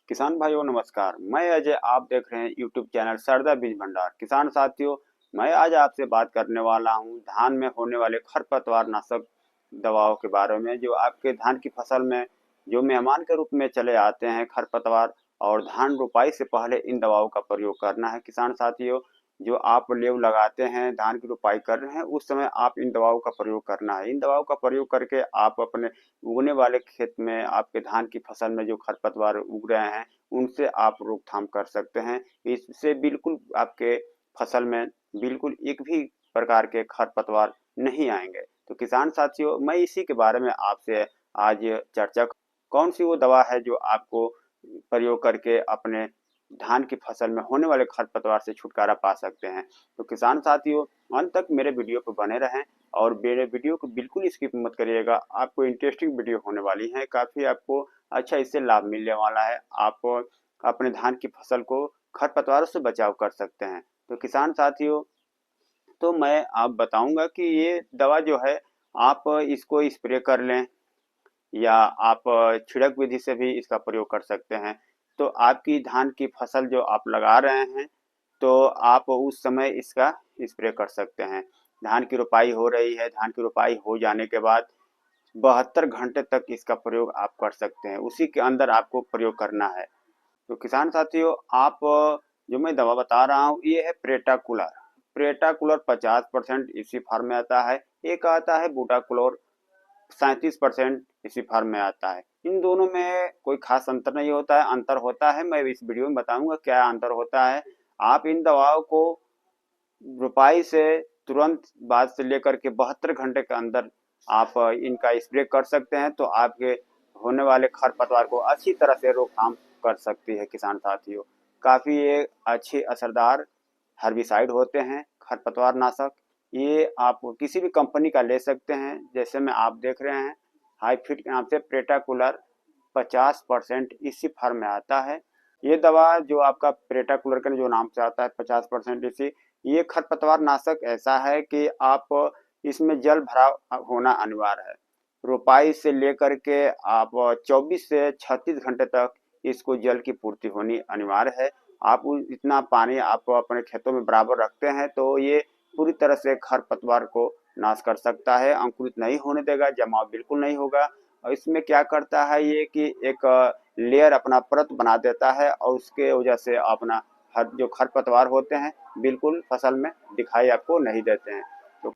किसान भाइयों नमस्कार। मैं अजय, आप देख रहे हैं यूट्यूब चैनल शारदा बीज भंडार। किसान साथियों, मैं आज आपसे बात करने वाला हूं धान में होने वाले खरपतवार नाशक दवाओं के बारे में, जो आपके धान की फसल में जो मेहमान के रूप में चले आते हैं खरपतवार। और धान रोपाई से पहले इन दवाओं का प्रयोग करना है किसान साथियों। जो आप लेव लगाते हैं, धान की रोपाई कर रहे हैं, उस समय आप इन दवाओं का प्रयोग करना है। इन दवाओं का प्रयोग करके आप अपने उगने वाले खेत में, आपके धान की फसल में जो खरपतवार उग रहे हैं, उनसे आप रोकथाम कर सकते हैं। इससे बिल्कुल आपके फसल में बिल्कुल एक भी प्रकार के खरपतवार नहीं आएंगे। तो किसान साथियों, मैं इसी के बारे में आपसे आज चर्चा, कौन सी वो दवा है जो आपको प्रयोग करके अपने धान की फसल में होने वाले खरपतवार से छुटकारा पा सकते हैं। तो किसान साथियों, अंत तक मेरे वीडियो पर बने रहें और मेरे वीडियो को बिल्कुल स्किप मत करिएगा। आपको इंटरेस्टिंग वीडियो होने वाली है, काफ़ी आपको अच्छा इससे लाभ मिलने वाला है। आप अपने धान की फसल को खरपतवारों से बचाव कर सकते हैं। तो किसान साथियों, तो मैं आप बताऊंगा कि ये दवा जो है, आप इसको स्प्रे कर लें या आप छिड़क विधि से भी इसका प्रयोग कर सकते हैं। तो आपकी धान की फसल जो आप लगा रहे हैं, तो आप उस समय इसका स्प्रे कर सकते हैं। धान की रोपाई हो रही है, धान की रोपाई हो जाने के बाद 72 घंटे तक इसका प्रयोग आप कर सकते हैं, उसी के अंदर आपको प्रयोग करना है। तो किसान साथियों, आप जो मैं दवा बता रहा हूँ, ये है प्रेटाकुलर। प्रेटाकुलर 50% इसी फार्म में आता है। एक आता है बूटाकुलोर, 37% इसी फार्म में आता है। इन दोनों में कोई खास अंतर नहीं होता है। अंतर होता है, मैं इस वीडियो में बताऊंगा क्या अंतर होता है। आप इन दवाओं को रोपाई से तुरंत बाद से लेकर के 72 घंटे के अंदर आप इनका स्प्रे कर सकते हैं, तो आपके होने वाले खरपतवार को अच्छी तरह से रोकथाम कर सकती है किसान साथियों। काफ़ी ये अच्छे असरदार हर्बिसाइड होते हैं, खरपतवार नाशक। ये आप किसी भी कंपनी का ले सकते हैं, जैसे में आप देख रहे हैं हाईफिट के नाम से प्रेटाकुलर 50% इसी फार्म में आता है। ये दवा जो आपका प्रेटाकुलर के जो नाम से आता है 50% इसी, ये खरपतवार नाशक ऐसा है कि आप इसमें जल भराव होना अनिवार्य है। रोपाई से लेकर के आप 24 से 36 घंटे तक इसको जल की पूर्ति होनी अनिवार्य है। आप इतना पानी आप अपने खेतों में बराबर रखते हैं, तो ये पूरी तरह से खरपतवार को नाश कर सकता है, अंकुरित नहीं होने देगा, जमाव बिल्कुल नहीं होगा। और इसमें क्या करता है ये कि एक लेयर अपना परत बना देता है, और उसके वजह से अपना हर जो खरपतवार होते हैं बिल्कुल फसल में दिखाई आपको नहीं देते हैं। तो,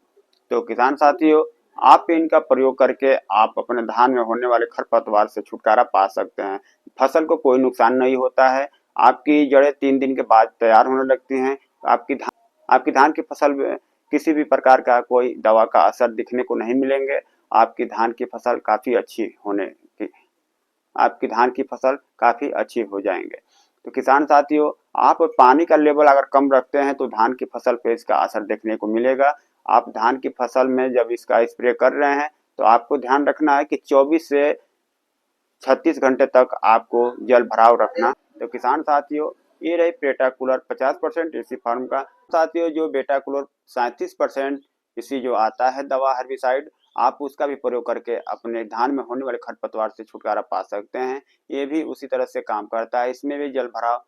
तो किसान साथियों, आप इनका प्रयोग करके आप अपने धान में होने वाले खरपतवार से छुटकारा पा सकते हैं। फसल को कोई नुकसान नहीं होता है। आपकी जड़ें 3 दिन के बाद तैयार होने लगती हैं। आपकी धान की फसल में किसी भी प्रकार का कोई दवा का असर दिखने को नहीं मिलेंगे। आपकी धान की फसल काफ़ी अच्छी होने की आपकी धान की फसल काफ़ी अच्छी हो जाएंगे। तो किसान साथियों, आप पानी का लेवल अगर कम रखते हैं तो धान की फसल पे इसका असर देखने को मिलेगा। आप धान की फसल में जब इसका स्प्रे कर रहे हैं, तो आपको ध्यान रखना है कि 24 से 36 घंटे तक आपको जल भराव रखना। तो किसान साथियों, ये रही पेटाकुलर 50% इसी फार्म का। साथियों, जो बेटाकुलर 37% इसी जो आता है दवा हर्बिसाइड, आप उसका भी प्रयोग करके अपने धान में होने वाले खरपतवार से छुटकारा पा सकते हैं। ये भी उसी तरह से काम करता है, इसमें भी जल भराव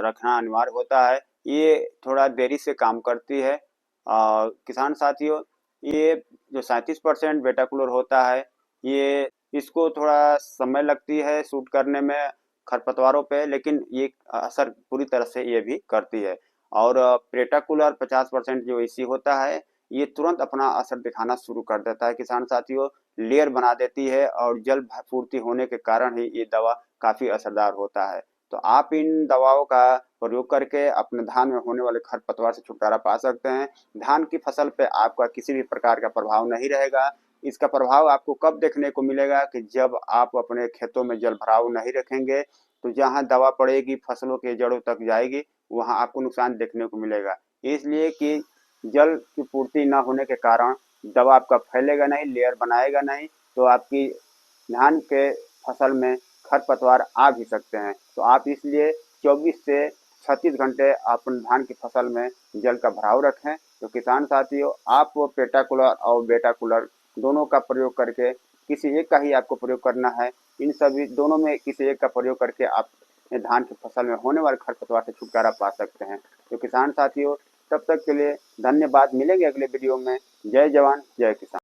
रखना अनिवार्य होता है। ये थोड़ा देरी से काम करती है। किसान साथियों, ये जो 37% बेटाकुलर होता है, ये इसको थोड़ा समय लगती है शूट करने में खरपतवारों पे, लेकिन ये असर पूरी तरह से ये भी करती है। और प्रेटाकुलर 50% जो इसी होता है, ये तुरंत अपना असर दिखाना शुरू कर देता है किसान साथियों, लेयर बना देती है, और जल पूर्ति होने के कारण ही ये दवा काफ़ी असरदार होता है। तो आप इन दवाओं का प्रयोग करके अपने धान में होने वाले खरपतवार से छुटकारा पा सकते हैं। धान की फसल पे आपका किसी भी प्रकार का प्रभाव नहीं रहेगा। इसका प्रभाव आपको कब देखने को मिलेगा कि जब आप अपने खेतों में जल भराव नहीं रखेंगे, तो जहाँ दवा पड़ेगी फसलों के जड़ों तक जाएगी, वहाँ आपको नुकसान देखने को मिलेगा। इसलिए कि जल की पूर्ति न होने के कारण दवा आपका फैलेगा नहीं, लेयर बनाएगा नहीं, तो आपकी धान के फसल में खरपतवार आ भी सकते हैं। तो आप इसलिए 24 से 36 घंटे अपने धान की फसल में जल का भराव रखें। तो किसान साथियों, आप पेटाकुलर और बेटाकुलर दोनों का प्रयोग करके, किसी एक का ही आपको प्रयोग करना है। इन सभी दोनों में किसी एक का प्रयोग करके आप धान की फसल में होने वाले खरपतवार से छुटकारा पा सकते हैं। तो किसान साथियों, तब तक के लिए धन्यवाद। मिलेंगे अगले वीडियो में। जय जवान जय किसान।